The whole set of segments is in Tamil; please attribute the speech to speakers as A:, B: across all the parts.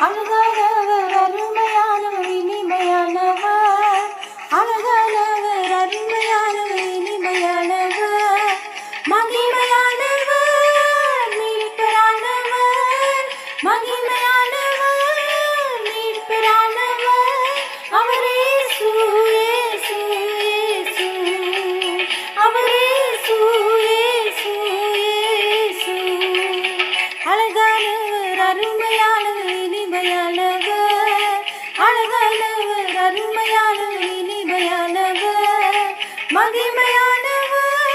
A: அழகானவர் அருமையானவர் இனிமையானவர் அழகானவர் அருமையானவர் இனிமையானவர் மகிமையானவர் மீட்பரானவர் மகிமையானவர் மீட்பரானவர் அவரே இயேசு இயேசு அவரே இயேசு இயேசு அழகானவர் அருமையானவர் இனிமையானவர் அழகானவர் அருமையானவர் இனிமையானவர் மகிமையானவர்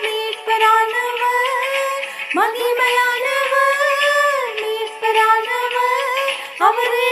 A: மீட்பரானவர் மகிமையானவர் மீட்பரானவர் அவரே